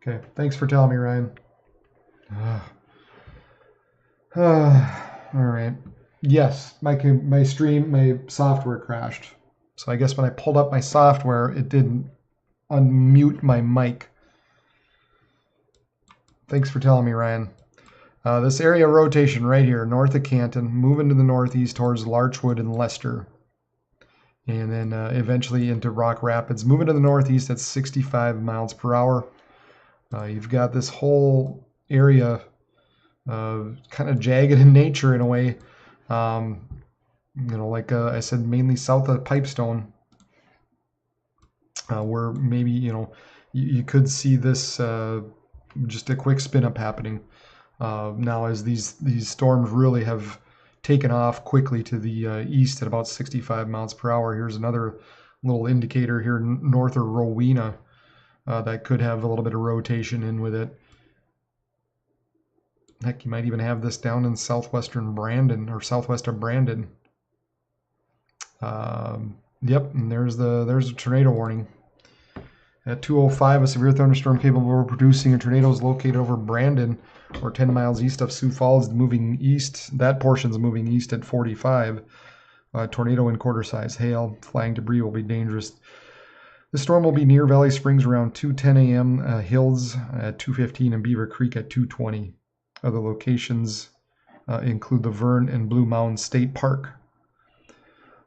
Okay, thanks for telling me, Ryan. All right. Yes, my stream, my software crashed. So I guess when I pulled up my software, it didn't unmute my mic. Thanks for telling me, Ryan. This area rotation right here, north of Canton, moving to the northeast towards Larchwood and Leicester, and then eventually into Rock Rapids. Moving to the northeast at 65 miles per hour. You've got this whole area kind of jagged in nature in a way. Like I said, mainly south of Pipestone, where maybe you could see this just a quick spin up happening. Now, as these storms really have taken off quickly to the east at about 65 miles per hour. Here's another little indicator here north of Rowena that could have a little bit of rotation in with it. Heck, you might even have this down in southwestern Brandon or southwest of Brandon. Yep, and there's a tornado warning. At 2:05, a severe thunderstorm capable of producing a tornado is located over Brandon, or 10 miles east of Sioux Falls, moving east. That portion's moving east at 45. Tornado and quarter-size hail. Flying debris will be dangerous. The storm will be near Valley Springs around 2:10 a.m., Hills at 2:15, and Beaver Creek at 2:20. Other locations include the Vern and Blue Mountain State Park.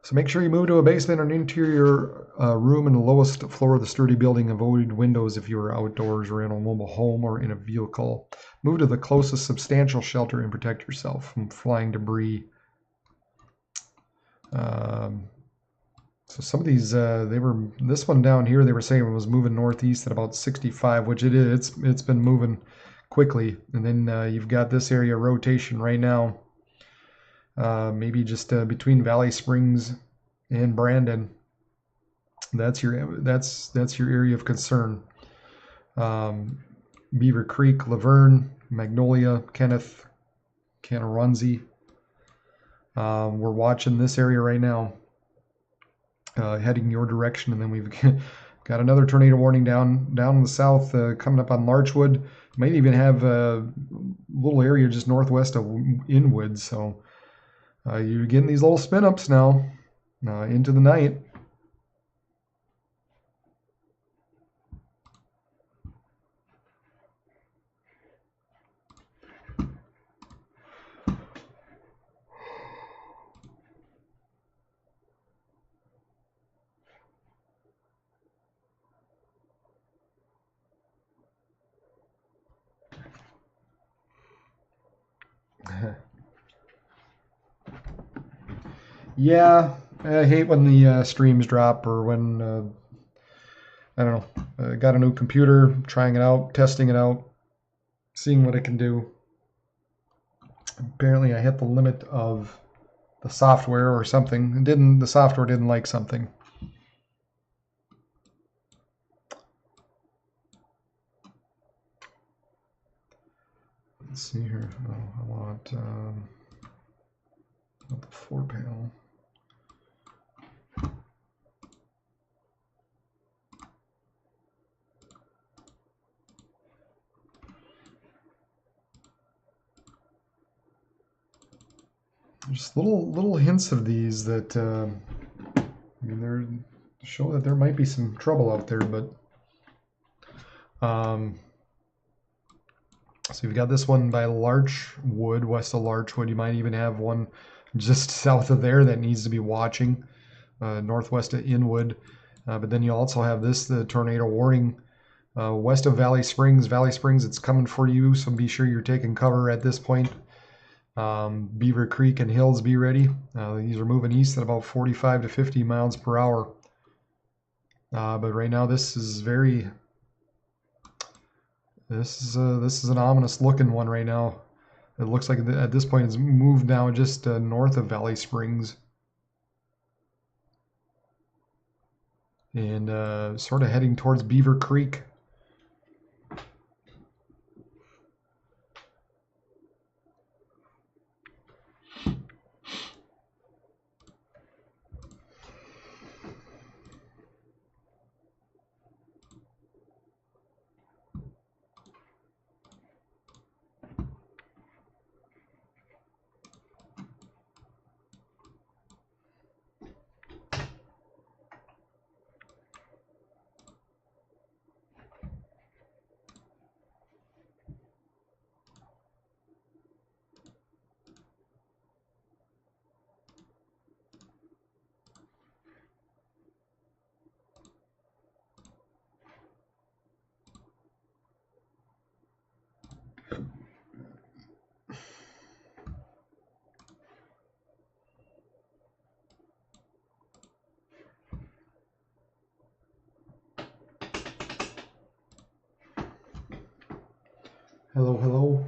So make sure you move to a basement or an interior room in the lowest floor of the sturdy building. Avoid windows if you are outdoors or in a mobile home or in a vehicle. Move to the closest substantial shelter and protect yourself from flying debris. So some of these, this one down here, they were saying it was moving northeast at about 65, which it is. It's been moving quickly. And then you've got this area rotation right now. Maybe just between Valley Springs and Brandon. That's your area of concern. Beaver Creek, Laverne, Magnolia, Kenneth, Canarunzi. We're watching this area right now, heading your direction, and then we've got another tornado warning down in the south coming up on Larchwood. Might even have a little area just northwest of Inwood. So you're getting these little spin ups now into the night. Yeah, I hate when the streams drop or when I don't know. Got a new computer, trying it out, testing it out, seeing what it can do. Apparently, I hit the limit of the software or something. The software didn't like something. Let's see here. Oh, I want the 4-panel. Just little hints of these that I mean, they're show that there might be some trouble out there, but so you've got this one by Larchwood, west of Larchwood. You might even have one just south of there that needs to be watching, northwest of Inwood. But then you also have the tornado warning west of Valley Springs. Valley Springs, it's coming for you, so be sure you're taking cover at this point. Beaver Creek and Hills, be ready. These are moving east at about 45 to 50 miles per hour. But right now, this is an ominous looking one right now. It looks like at this point it's moved now just north of Valley Springs. And sort of heading towards Beaver Creek. Hello, hello.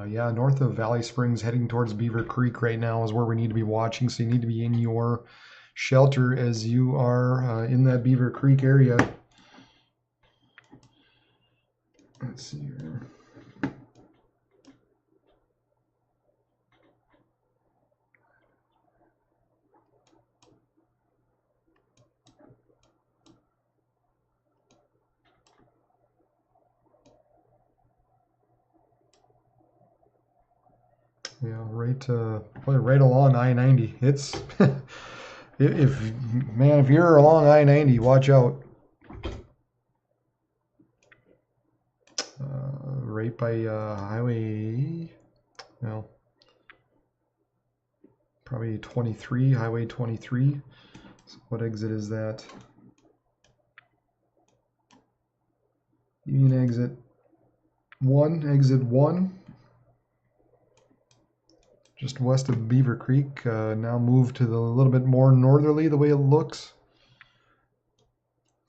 Yeah, north of Valley Springs, heading towards Beaver Creek right now is where we need to be watching. So you need to be in your shelter as you are in that Beaver Creek area. Let's see here. Yeah, right along I-90. It's if man, if you're along I-90, watch out. Right by highway, well, probably 23, highway 23. So what exit is that? Union exit 1. Just west of Beaver Creek. Now move to the little bit more northerly the way it looks.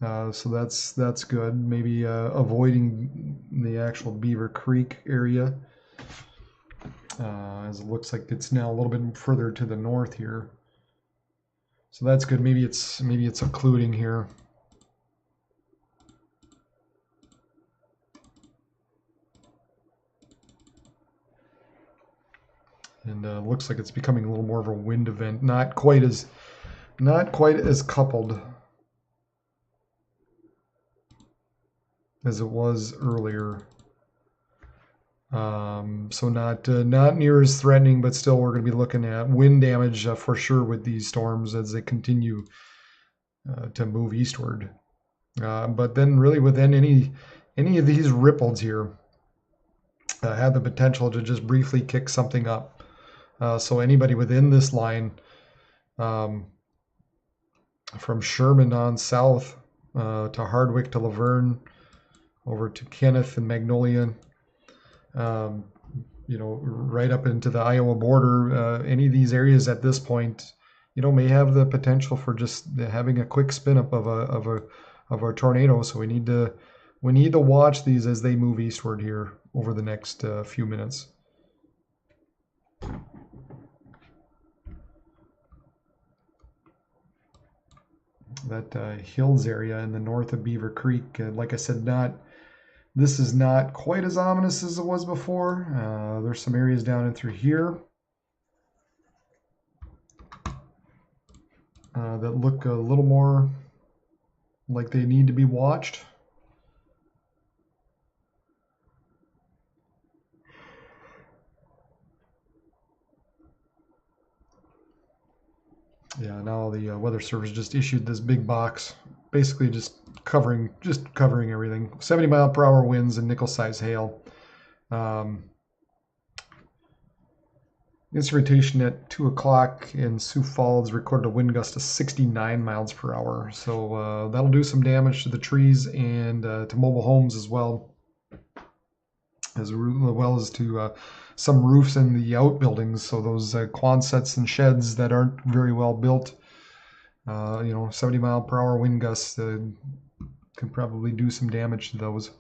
So that's good. Maybe avoiding the actual Beaver Creek area, as it looks like it's now a little bit further to the north here. So that's good. Maybe it's occluding here. And looks like it's becoming a little more of a wind event. Not quite as coupled as it was earlier. So not near as threatening, but still we're going to be looking at wind damage for sure with these storms as they continue to move eastward. But then really within any of these ripples here have the potential to just briefly kick something up. So anybody within this line, from Sherman on south to Hardwick to Laverne, over to Kenneth and Magnolia, right up into the Iowa border, any of these areas at this point, may have the potential for just having a quick spin up of a tornado. So we need to watch these as they move eastward here over the next few minutes. That hills area in the north of Beaver Creek, like I said, this is not quite as ominous as it was before. There's some areas down in through here that look a little more like they need to be watched. Yeah, now the Weather Service just issued this big box, basically just covering everything. 70-mile-per-hour winds and nickel-size hail. Instrumentation at 2 o'clock in Sioux Falls recorded a wind gust of 69 miles per hour. So that'll do some damage to the trees and to mobile homes as well as to some roofs in the outbuildings. So those Quonsets and sheds that aren't very well built, 70-mile-per-hour wind gusts can probably do some damage to those.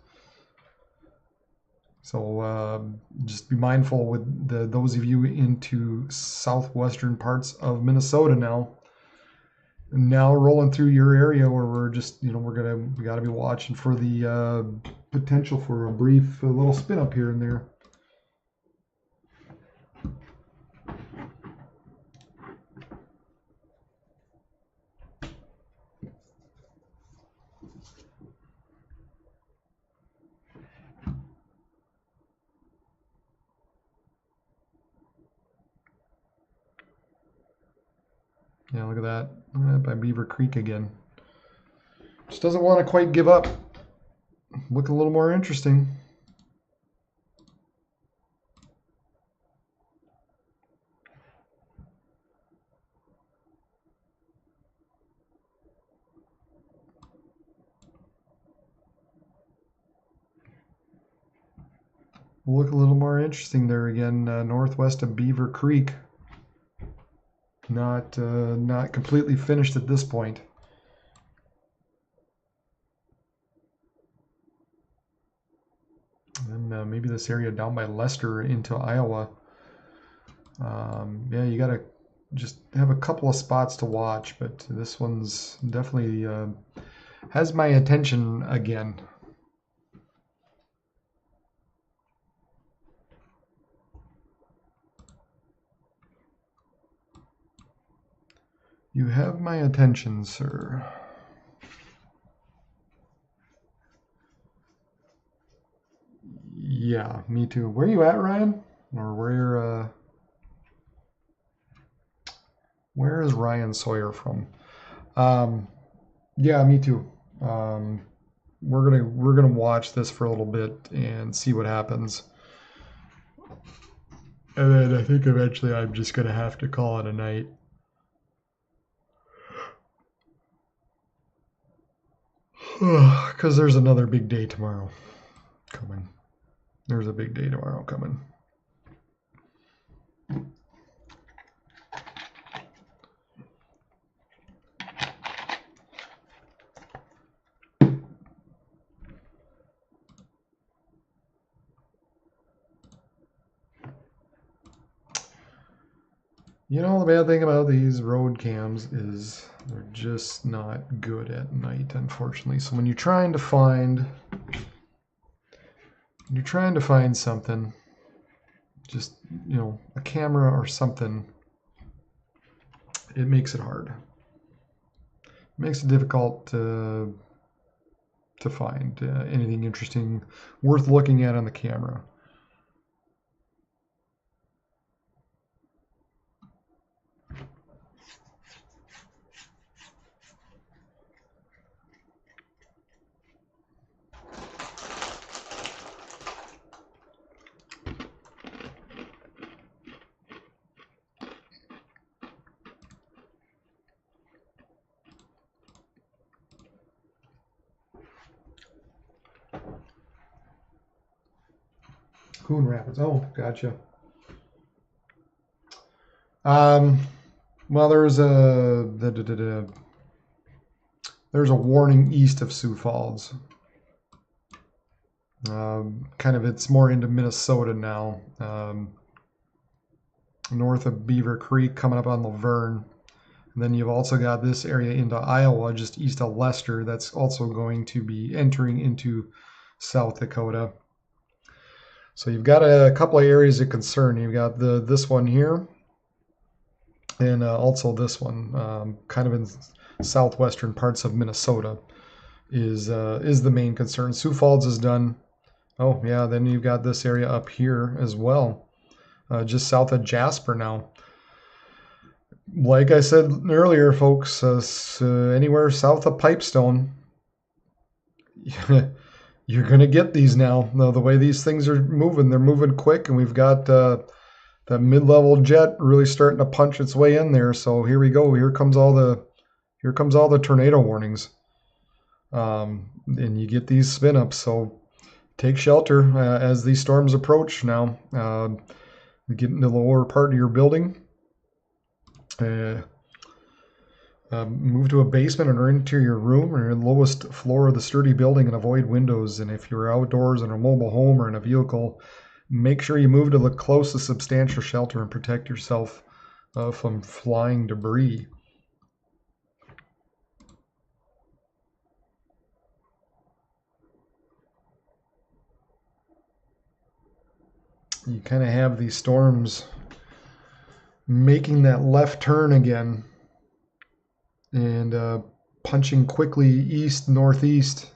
So just be mindful with those of you into southwestern parts of Minnesota now. Now rolling through your area where we're just, we got to be watching for the potential for a brief little spin up here and there. Yeah, look at that. By Beaver Creek again. Just doesn't want to quite give up. Look a little more interesting. look a little more interesting there again, northwest of Beaver Creek. Not completely finished at this point. And maybe this area down by Lester into Iowa. Yeah, you gotta just have a couple of spots to watch, but this one's definitely has my attention again. You have my attention, sir. Yeah, me too. Where are you at, Ryan? Or where is Ryan Sawyer from? Yeah, me too. We're gonna watch this for a little bit and see what happens. And then I think eventually I'm just gonna have to call it a night. Because there's another big day tomorrow coming. There's a big day tomorrow coming. You know, the bad thing about these road cams is they're just not good at night, unfortunately. So when you're trying to find something, just, you know, a camera or something, it makes it hard. It makes it difficult to find anything interesting worth looking at on the camera. Coon Rapids. Oh, gotcha. Well, there's a warning east of Sioux Falls. Kind of, it's more into Minnesota now. North of Beaver Creek, coming up on Laverne. And then you've also got this area into Iowa, just east of Lester. That's also going to be entering into South Dakota. So you've got a couple of areas of concern. You've got this one here, and also this one, kind of in southwestern parts of Minnesota, is the main concern. Sioux Falls is done. Oh yeah, then you've got this area up here as well, just south of Jasper now. Like I said earlier, folks, anywhere south of Pipestone, you're going to get these now. The way these things are moving, they're moving quick, and we've got that mid-level jet really starting to punch its way in there. So here we go. Here comes all the tornado warnings, and you get these spin-ups. So take shelter as these storms approach now. Get into the lower part of your building. Move to a basement or into your room or the lowest floor of the sturdy building and avoid windows. And if you're outdoors in a mobile home or in a vehicle, make sure you move to the closest substantial shelter and protect yourself from flying debris. You kind of have these storms making that left turn again and punching quickly east, northeast.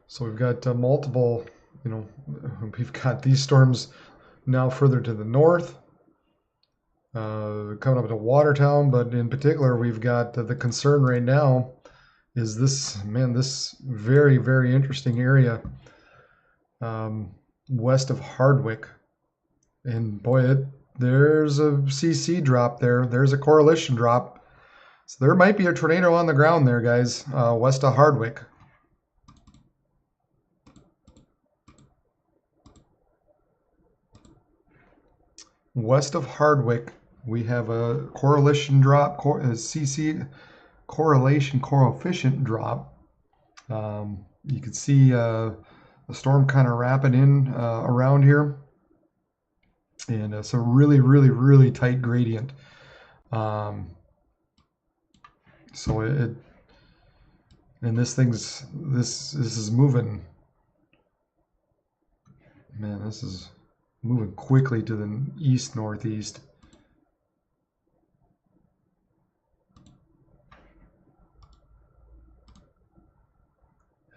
So we've got multiple, we've got these storms now further to the north, coming up to Watertown, but in particular, we've got the concern right now is this very, very interesting area west of Hardwick. And boy, there's a CC drop there. There's a coalition drop. So there might be a tornado on the ground there, guys, west of Hardwick. West of Hardwick, we have a correlation drop, a CC correlation coefficient drop. You can see the storm kind of wrapping in around here. And it's a really, really, really tight gradient. So and this is moving. Man, this is moving quickly to the east northeast.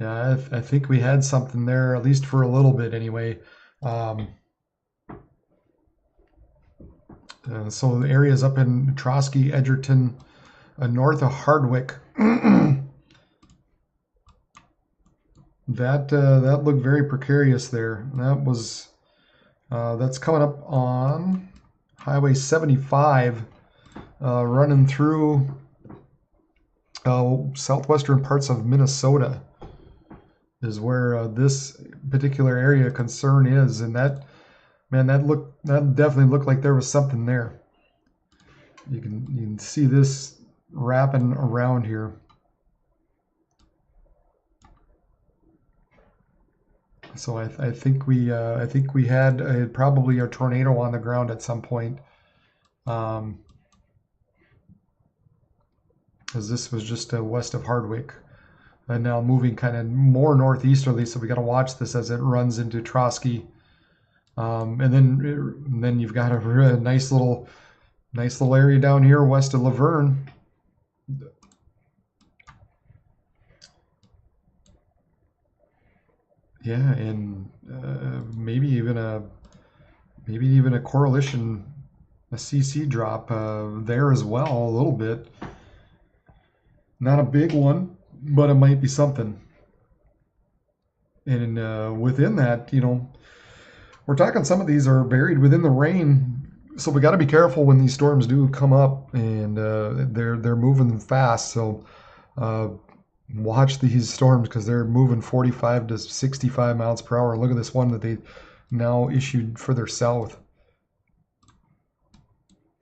Yeah, I think we had something there, at least for a little bit anyway. So the areas up in Trotsky, Edgerton, north of Hardwick. That looked very precarious there. That's coming up on Highway 75, running through southwestern parts of Minnesota is where this particular area of concern is, and that definitely looked like there was something there. You can see this wrapping around here. So I think we had probably a tornado on the ground at some point, because this was just west of Hardwick, and now moving kind of more northeasterly. So we got to watch this as it runs into Trotsky, and then you've got a nice little area down here west of Laverne. Yeah, and maybe even a correlation, a CC drop there as well, a little bit. Not a big one, but it might be something. And within that, we're talking some of these are buried within the rain, so we got to be careful when these storms do come up, and they're moving fast. So watch these storms because they're moving 45 to 65 miles per hour. Look at this one that they now issued further south.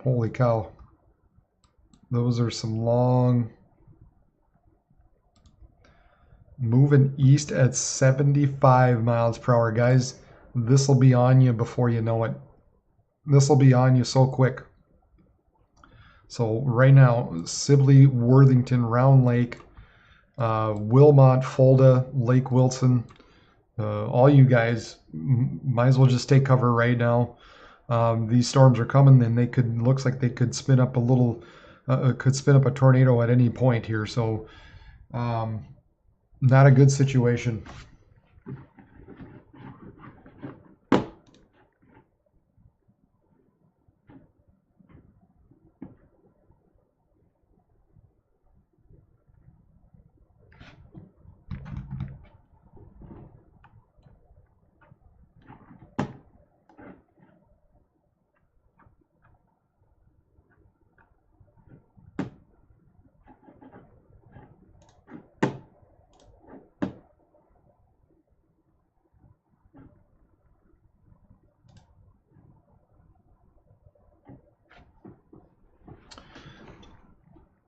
Holy cow. Those are some long... Moving east at 75 miles per hour. Guys, this will be on you before you know it. This will be on you so quick. So right now, Sibley, Worthington, Round Lake, Wilmot, Fulda, Lake Wilson, all you guys might as well just take cover right now. These storms are coming, and looks like they could spin up a tornado at any point here. So not a good situation.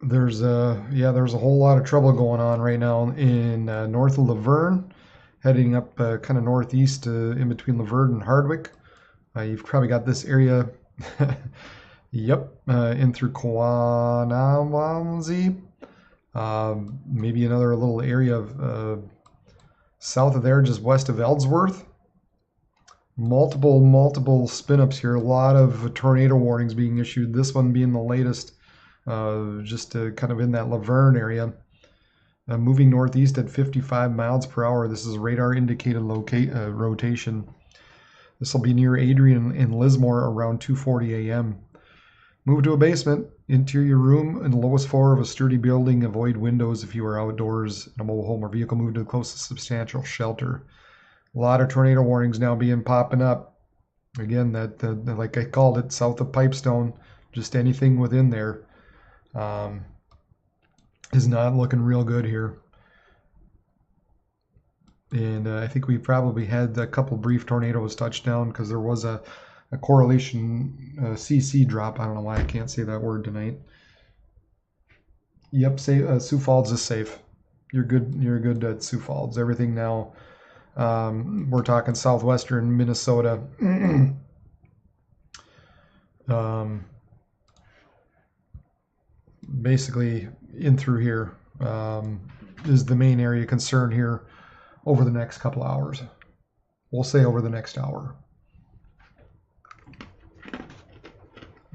There's a whole lot of trouble going on right now in north of Laverne, heading up kind of northeast in between Laverne and Hardwick. You've probably got this area, yep, in through Coanawanzi. Maybe another little area of south of there, just west of Ellsworth. Multiple spin-ups here. A lot of tornado warnings being issued. This one being the latest. Just kind of in that Laverne area. Moving northeast at 55 miles per hour. This is radar indicated rotation. This will be near Adrian and Lismore around 2:40 a.m. Move to a basement, interior room, and the lowest floor of a sturdy building. Avoid windows if you are outdoors in a mobile home or vehicle. Move to the closest substantial shelter. A lot of tornado warnings now popping up. Again, that like I called it, south of Pipestone, just anything within there is not looking real good here. And I think we probably had a couple brief tornadoes touch down because there was a correlation CC drop. I don't know why I can't say that word tonight. Yep, Sioux Falls is safe. You're good. You're good at Sioux Falls. Everything now. We're talking southwestern Minnesota. Basically in through here is the main area of concern here over the next couple hours. We'll say over the next hour.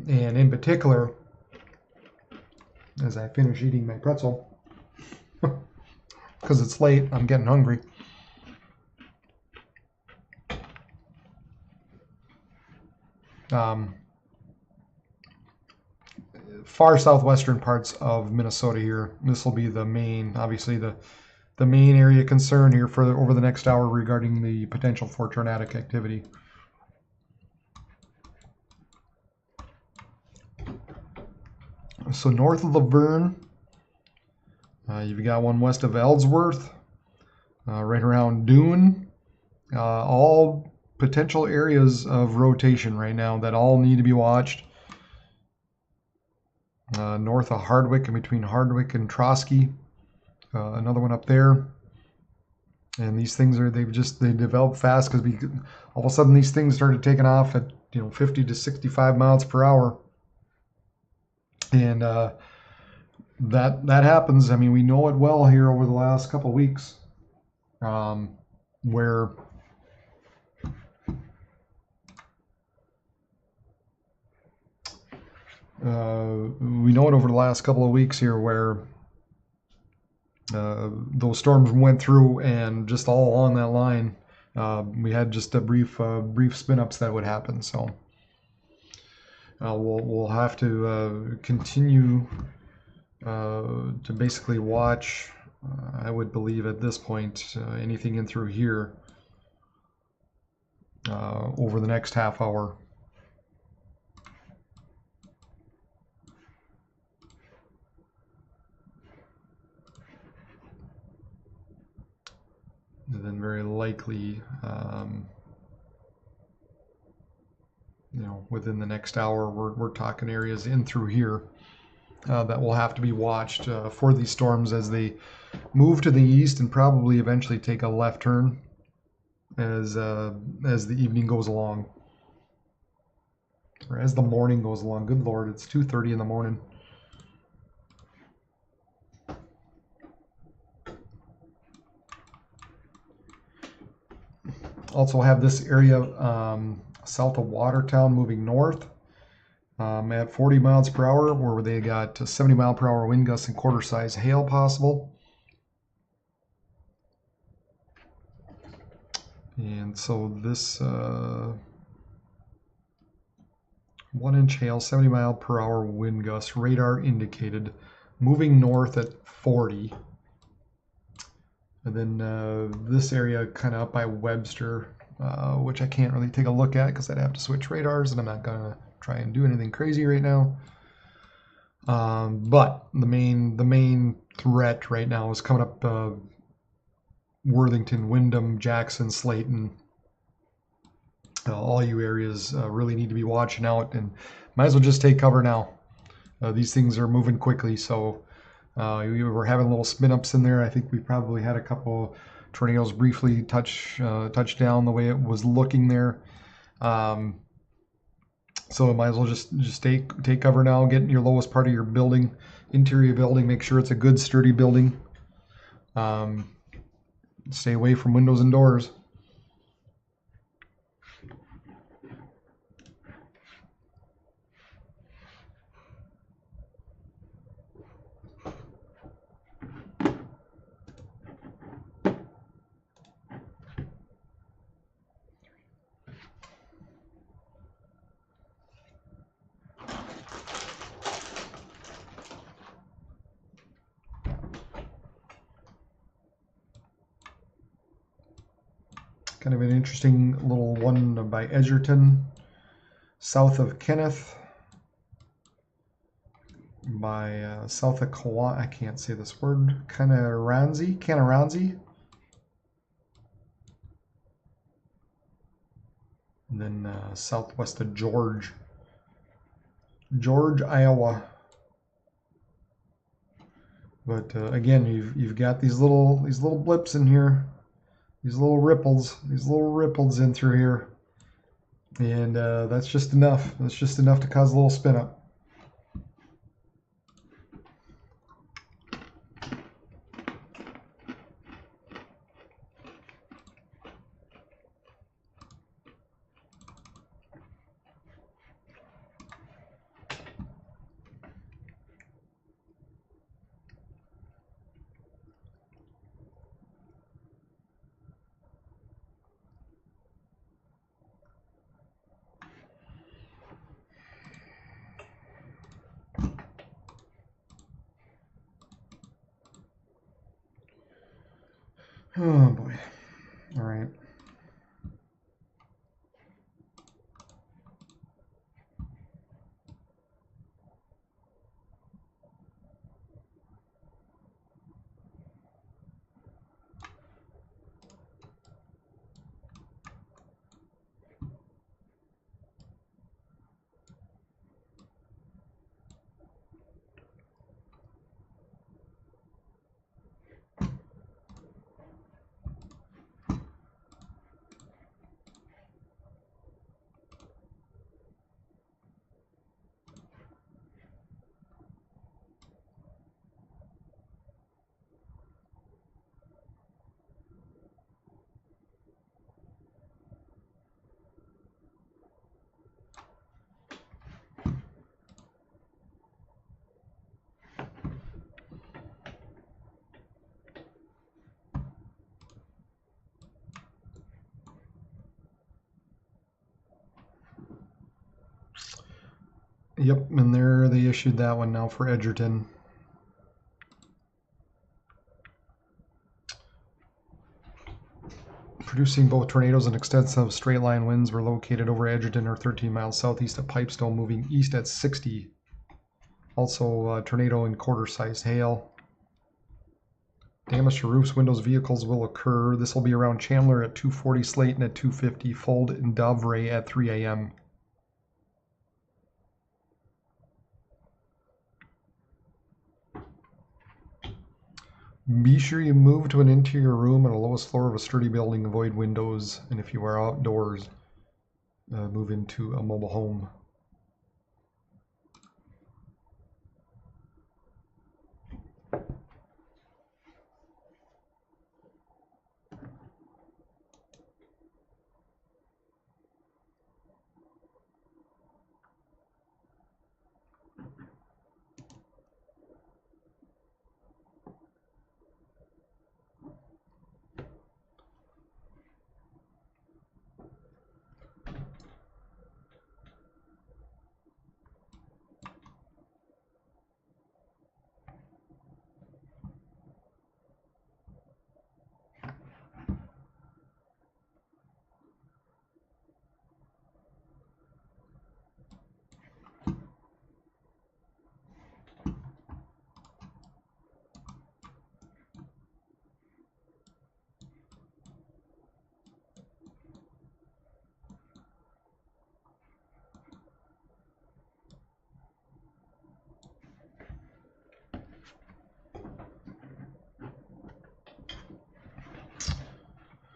And in particular, as I finish eating my pretzel, because it's late, I'm getting hungry. Far southwestern parts of Minnesota here. This will be the main, obviously the main area of concern here for over the next hour regarding the potential for tornadic activity. So north of Laverne, you've got one west of Ellsworth, right around Dune. All potential areas of rotation right now that all need to be watched. North of Hardwick and between Hardwick and Trotsky, another one up there. And these things they develop fast because all of a sudden these things started taking off at 50 to 65 miles per hour. And that happens. I mean, we know it well here over the last couple of weeks, where we know it over the last couple of weeks here where those storms went through, and just all along that line, we had just a brief spin-ups that would happen. So we'll have to continue to basically watch. I would believe at this point anything in through here over the next half hour. And then very likely, within the next hour, we're talking areas in through here that will have to be watched for these storms as they move to the east and probably eventually take a left turn as the evening goes along, or as the morning goes along. Good Lord, it's 2:30 in the morning. Also have this area south of Watertown moving north at 40 miles per hour, where they got 70 mile per hour wind gusts and quarter size hail possible. And so this 1-inch hail, 70 mile per hour wind gusts, radar indicated, moving north at 40. And then this area kind of up by Webster, which I can't really take a look at because I'd have to switch radars, and I'm not going to try and do anything crazy right now. But the main threat right now is coming up Worthington, Windham, Jackson, Slayton. All you areas really need to be watching out, and might as well just take cover now. These things are moving quickly, so we were having little spin-ups in there. I think we probably had a couple tornadoes briefly touch down the way it was looking there. So might as well just take cover now. Get in your lowest part of your building, interior building. Make sure it's a good sturdy building. Stay away from windows and doors. Kind of an interesting little one by Edgerton. south of Kenneth by south of Kawan. I can't say this word. Canaranzi. And then southwest of George, Iowa. But again, you've got these little blips in here, these little ripples in through here, and that's just enough. That's just enough to cause a little spin up. Oh boy. All right. Yep, and there they issued that one now for Edgerton. Producing both tornadoes and extensive straight line winds were located over Edgerton or 13 miles southeast of Pipestone, moving east at 60. Also, tornado and quarter-sized hail. Damage to roofs, windows, vehicles will occur. This will be around Chandler at 2:40, Slayton at 2:50, Fold and Dovray at 3 a.m. Be sure you move to an interior room on the lowest floor of a sturdy building. Avoid windows, and if you are outdoors, move into a mobile home.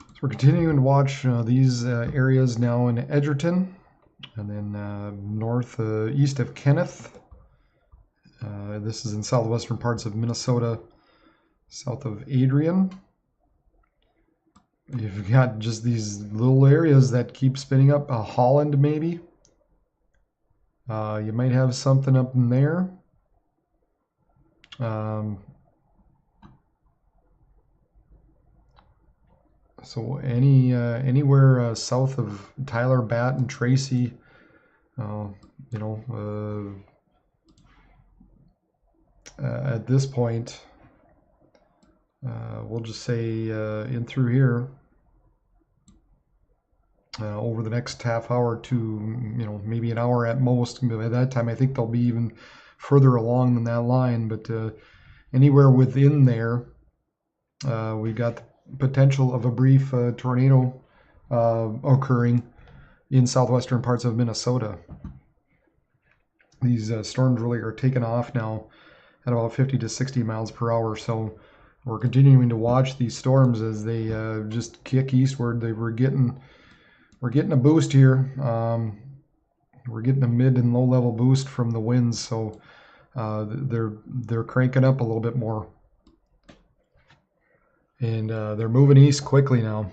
So we're continuing to watch these areas now in Edgerton, and then east of Kenneth. This is in southwestern parts of Minnesota, south of Adrian. You've got just these little areas that keep spinning up. Holland, maybe. You might have something up in there. So anywhere south of Tyler, Baton, Tracy, at this point, we'll just say in through here. over the next half hour to, maybe an hour at most. By that time, I think they'll be even further along than that line. But anywhere within there, we've got the potential of a brief tornado occurring in southwestern parts of Minnesota. These storms really are taking off now at about 50 to 60 miles per hour. So we're continuing to watch these storms as they just kick eastward. We're getting a boost here. We're getting a mid and low level boost from the winds, so they're cranking up a little bit more, and they're moving east quickly now.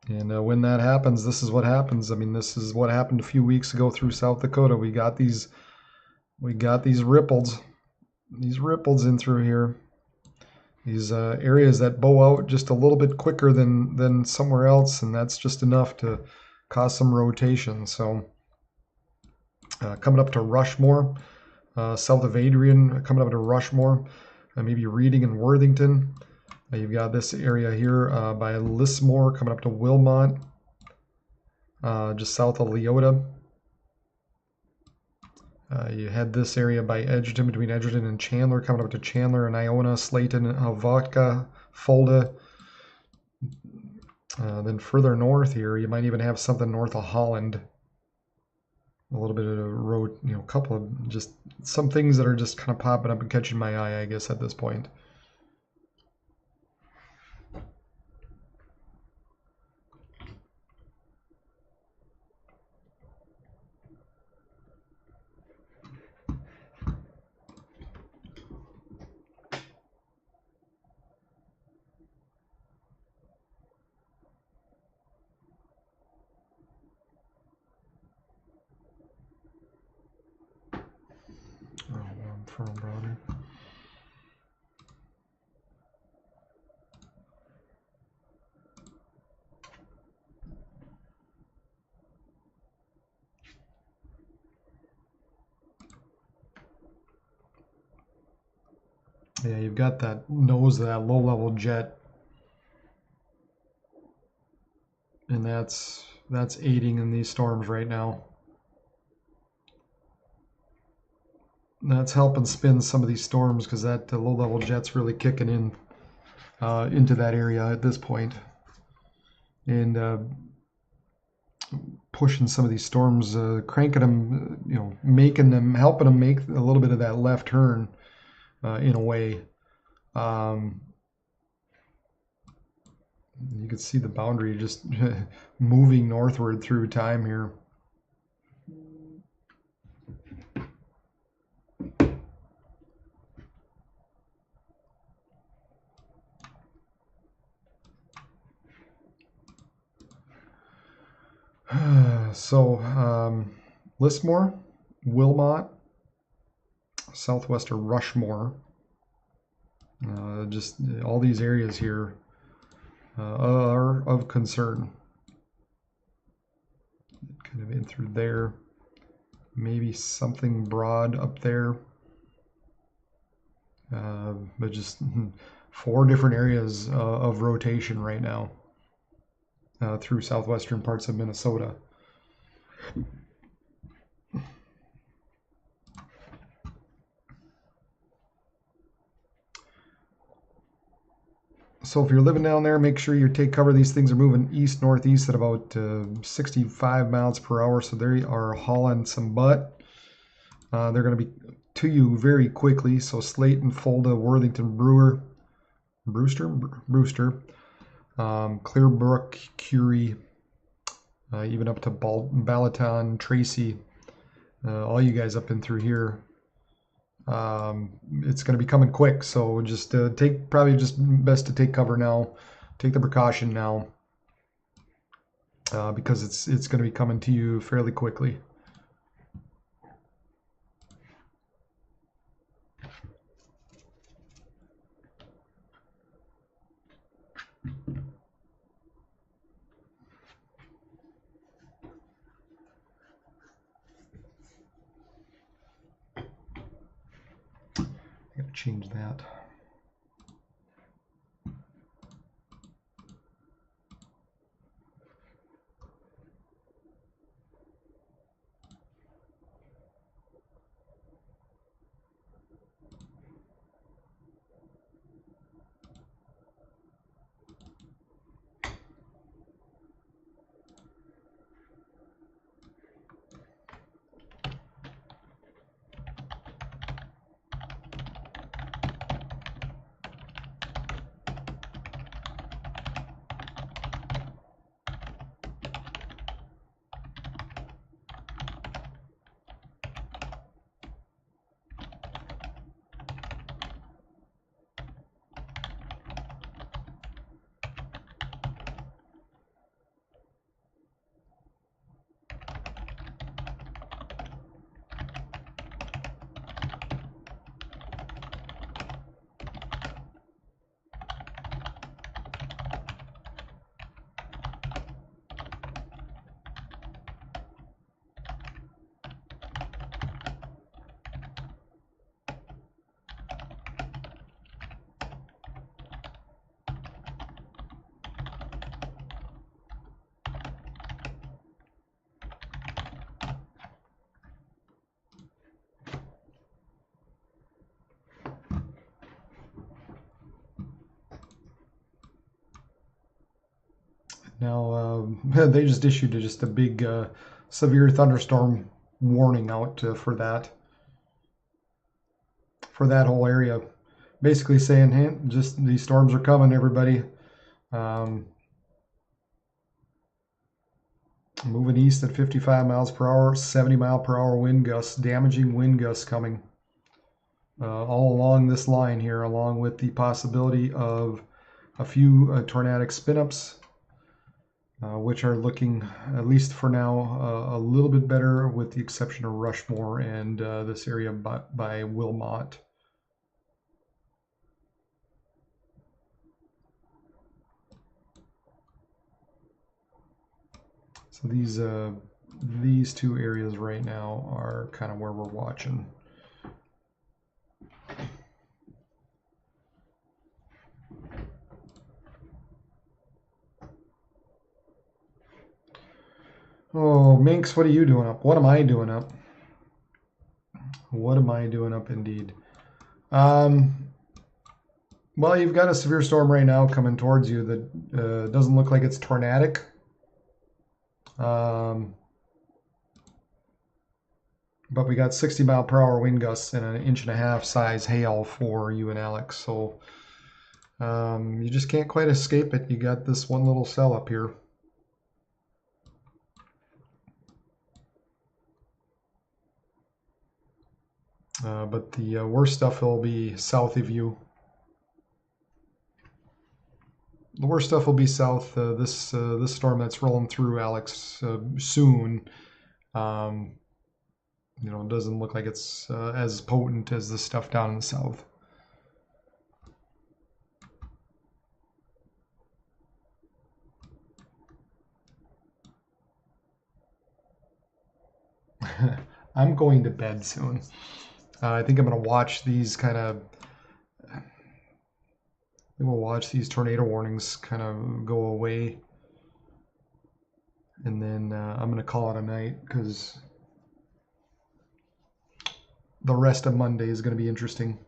And when that happens, this is what happens. I mean, this is what happened a few weeks ago through South Dakota. We got these ripples in through here. These areas that bow out just a little bit quicker than somewhere else, and that's just enough to cause some rotation. So coming up to Rushmore, south of Adrian, coming up to Rushmore, maybe Reading and Worthington. You've got this area here by Lismore, coming up to Wilmot, just south of Leota. You had this area by Edgerton, between Edgerton and Chandler, coming up to Chandler and Iona, Slayton, Avoca, Fulda. Then further north here, you might even have something north of Holland. A little bit of a road, a couple of just some things that are just kind of popping up and catching my eye, I guess, at this point. From brother. Yeah, you've got that nose of that low-level jet, and that's aiding in these storms right now. That's helping spin some of these storms because that low-level jet's really kicking in into that area at this point, and pushing some of these storms, cranking them, helping them make a little bit of that left turn in a way. You can see the boundary just moving northward through time here. So, Lismore, Wilmot, southwest of Rushmore, just all these areas here are of concern. Kind of in through there, maybe something broad up there, but just 4 different areas of rotation right now through southwestern parts of Minnesota. So if you're living down there, make sure you take cover. These things are moving east-northeast at about 65 miles per hour, so they are hauling some butt. They're going to be to you very quickly. So Slayton, Fulda, Worthington, Brewster, Clearbrook, Curie, even up to Balaton, Tracy, all you guys up in through here. It's going to be coming quick, so just probably just best to take cover now, take the precaution now, because it's going to be coming to you fairly quickly. I gotta change that. Now, they just issued just a big severe thunderstorm warning out for that whole area. Basically saying, hey, just these storms are coming, everybody. Moving east at 55 miles per hour, 70 mile per hour wind gusts, damaging wind gusts coming all along this line here, along with the possibility of a few tornadic spin-ups, which are looking, at least for now, a little bit better with the exception of Rushmore and this area by Wilmot. So these two areas right now are kind of where we're watching. Oh, Minx, what are you doing up? What am I doing up? What am I doing up indeed? Well, you've got a severe storm right now coming towards you that doesn't look like it's tornadic. But we got 60 mile per hour wind gusts and an 1.5 inch size hail for you and Alex. So you just can't quite escape it. You got this one little cell up here. But the worst stuff will be south of you. The worst stuff will be south. This storm that's rolling through Alex soon. You know, it doesn't look like it's as potent as the stuff down in the south. I'm going to bed soon. I think I'm going to watch these we'll watch these tornado warnings kind of go away. And then I'm going to call it a night because the rest of Monday is going to be interesting.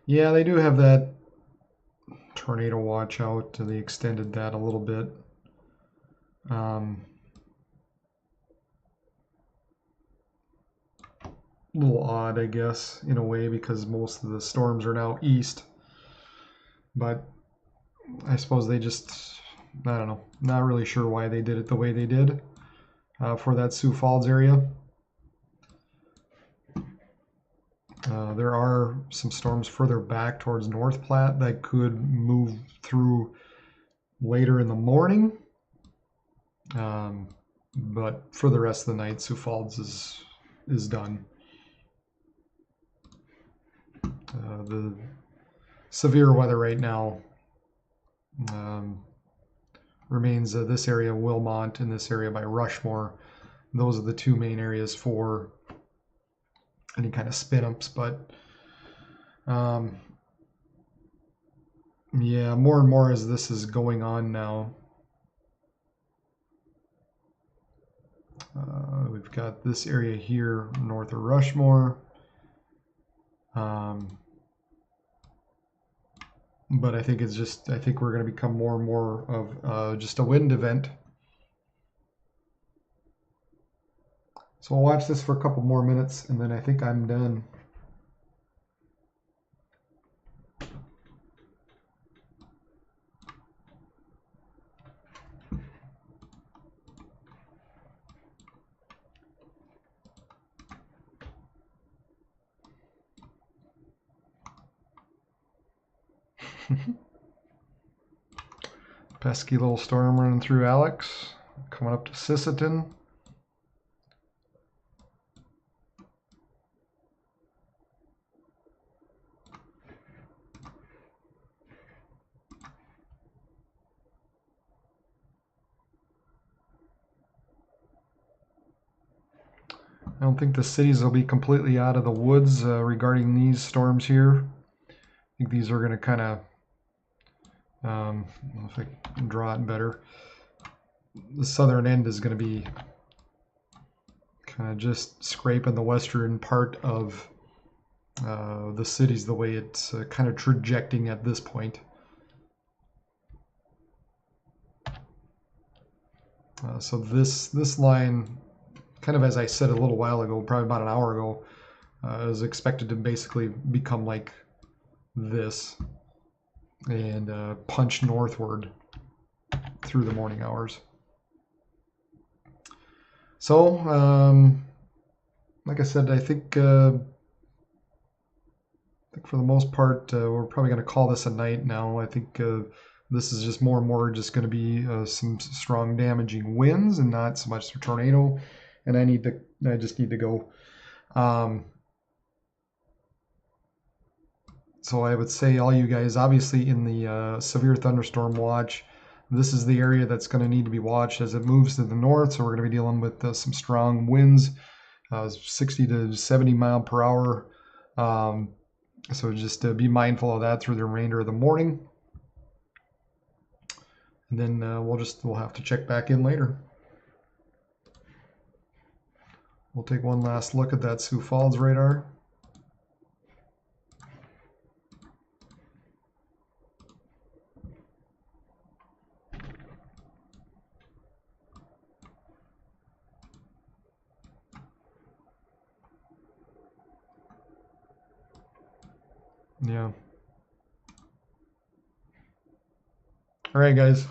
Yeah, they do have that tornado watch out. They extended that a little bit. A little odd, I guess, in a way, because most of the storms are now east. But I suppose they just, I don't know, not really sure why they did it the way they did for that Sioux Falls area. There are some storms further back towards North Platte that could move through later in the morning. But for the rest of the night, Sioux Falls is done. The severe weather right now remains this area, Wilmot, and this area by Rushmore. Those are the two main areas for any kind of spin-ups, but yeah, more and more as this is going on now. We've got this area here north of Rushmore. But I think we're going to become more and more of just a wind event. So I'll watch this for a couple more minutes and then I think I'm done. Pesky little storm running through Alex, coming up to Sisseton. I don't think the cities will be completely out of the woods regarding these storms here. I think these are going to kind of, if I can draw it better, the southern end is going to be kind of just scraping the western part of the cities the way it's kind of trajecting at this point. So this line, kind of as I said a little while ago, probably about an hour ago, is expected to basically become like this and punch northward through the morning hours. So, like I said, I think for the most part, we're probably going to call this a night now. I think this is just more and more just going to be some strong damaging winds and not so much a tornado. And I just need to go. So I would say all you guys, obviously in the severe thunderstorm watch, this is the area that's going to need to be watched as it moves to the north. So we're going to be dealing with some strong winds, 60 to 70 mile per hour. So just be mindful of that through the remainder of the morning. And then we'll have to check back in later. We'll take one last look at that Sioux Falls radar. Yeah. All right, guys.